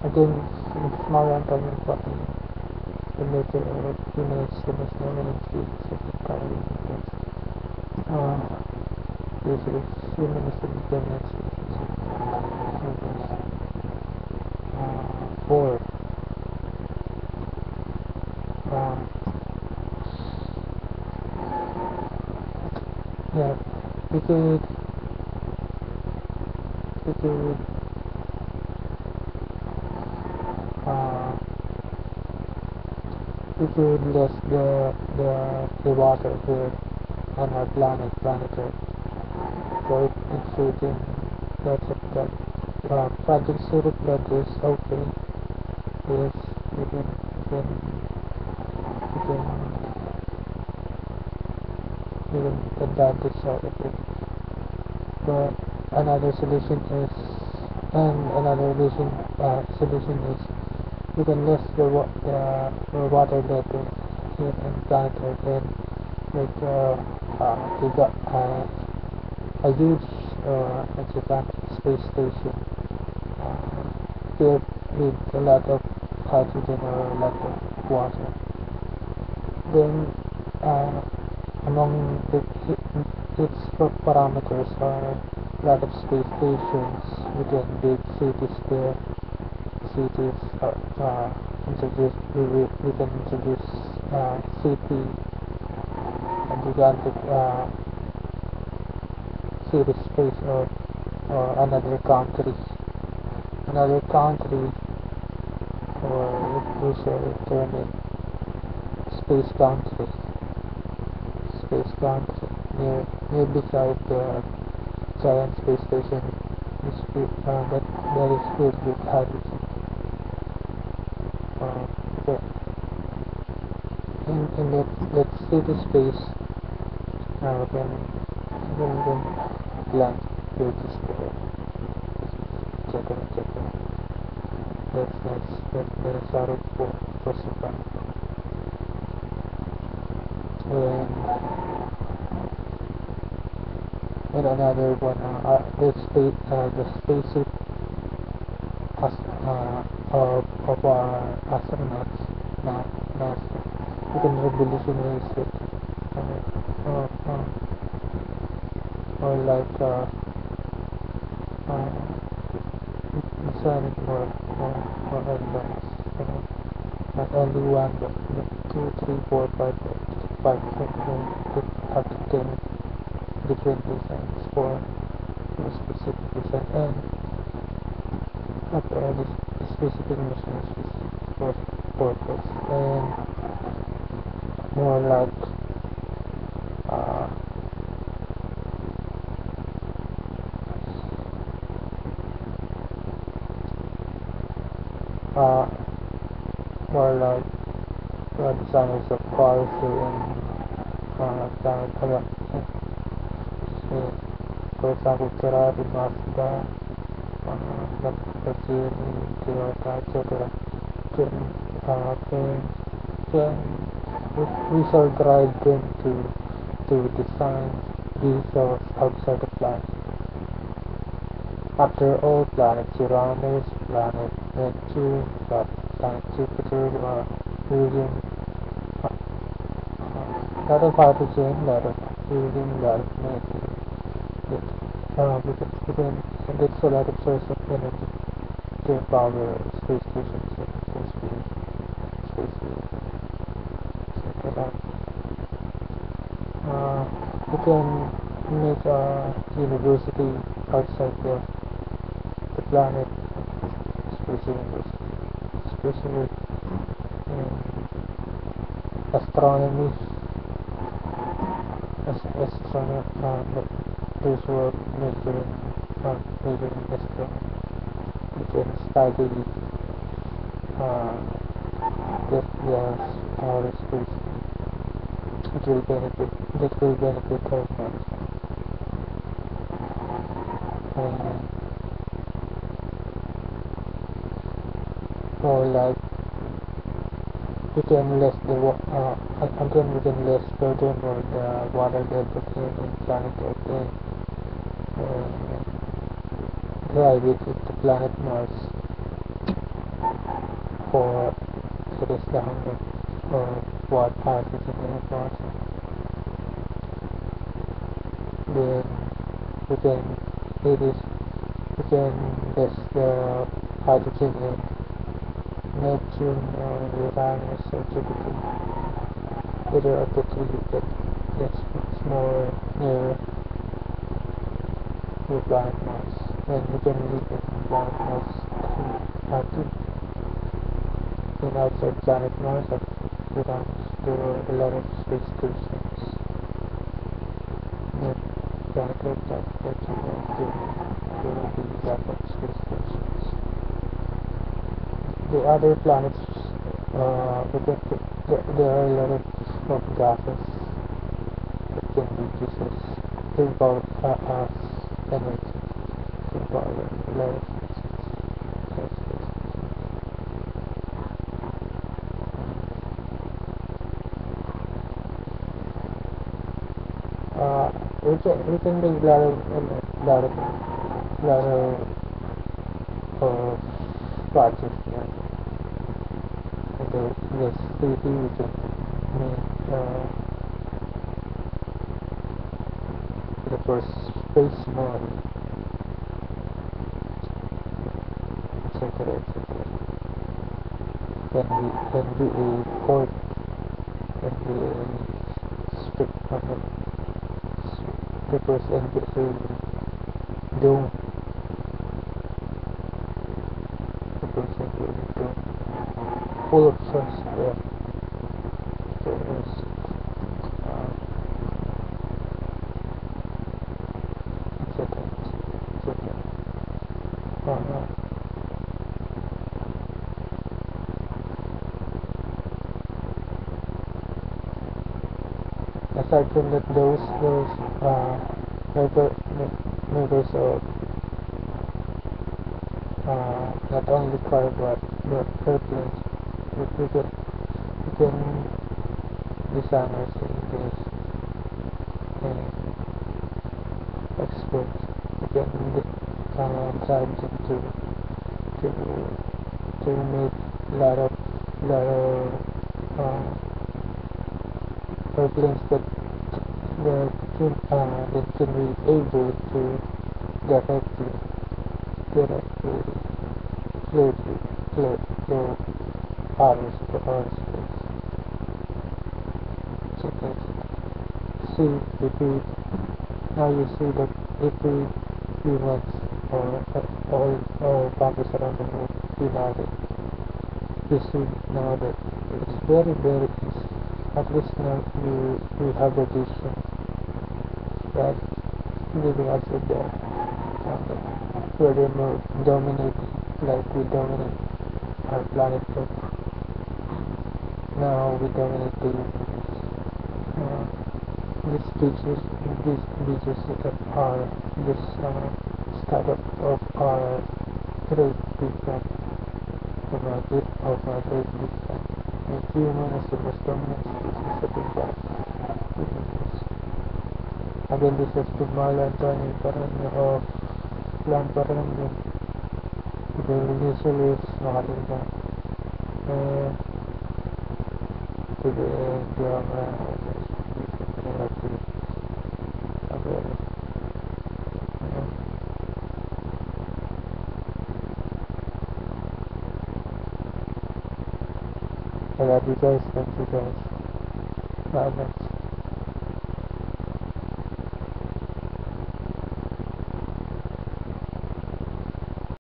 Again, it's more than talking about the nature of image, the national energy, secretary, this is humanism, damage, war, uh, yeah, we could uh, we could less the water here on our planet Earth. So it's shooting lots of that. Project Zero Blood is okay. Yes, we can advantage out of it. But another solution is, and another solution is we can less the water level here on planet Earth and make we got a huge gigantic space station filled with a lot of hydrogen or a lot of water. Then among its parameters are a lot of space stations within big cities there. Cities introduce we can introduce city a gigantic city space or another country or we shall term it space country near beside the giant space station that is filled with hydrogen. Okay. In that city space we can plant pages there. Check it. That's nice. That's out of Porcupine. And another one, the spaceship of our astronauts, NASA. We can revolutionize it. Or like design it more advanced. Not only one, but 2, 3, 4, 5, 5, 10, up to 10 different designs for a specific design and not all the specific machines for purpose and more like more like designers of cars here for example Ferrari, Mazda, Lamborghini, Toyota, etc. We shall drive them to design vehicles outside the planet. After all, planet Uranus, planet Neptune, planet Jupiter, using a lot of hydrogen, a lot of helium, a lot of methane. And it's a lot of source of energy to power space stations and space we can make a university outside the planet, space university, especially in astronomy, those who are majoring astronomy. You can study the outer space. That will benefit us much. Or like we can less again we can less furthermore the water level in planet Earth and drive it to planet Mars. for it is the 100 watt hydrogen in the water. Then we can test the hydrogen in Neptune or Uranus or Jupiter. Either of the three that's more near to planet Mars. Then we can leave it in planet Mars too. Then outside planet Mars of Uranus, there are a lot of space stations. Then planet Earth that there will be a lot of space stations. The other planets, there are a lot of gases that can be used to power us energy, to power a lot of space. We can make a lot of projects here. The city we can make the first space model, etc. etc. Can be a port, can be a strip of the first and a dome. The first and a dome full of suns there. There is etc. etc. Aside from that, those members of not only car but airplanes. We can design ourselves and experts. We can try to make a lot of airplanes that can be able to directly flow hours to outer space. So that see if we now you see that if we humans or countries around the world united, you see now that it's very easy. At least now we have the vision that living outside there, where they more dominate like we dominate our planet Earth. Now we dominate the universe. These beaches are this startup of our great big bang, of our great big bang. And human is the most dominant species of the universe. Again, this has been Marlon Tony Parano of Plan Parano. The initial is Mahalinga. And today, I love you guys. Thank you guys. Bye.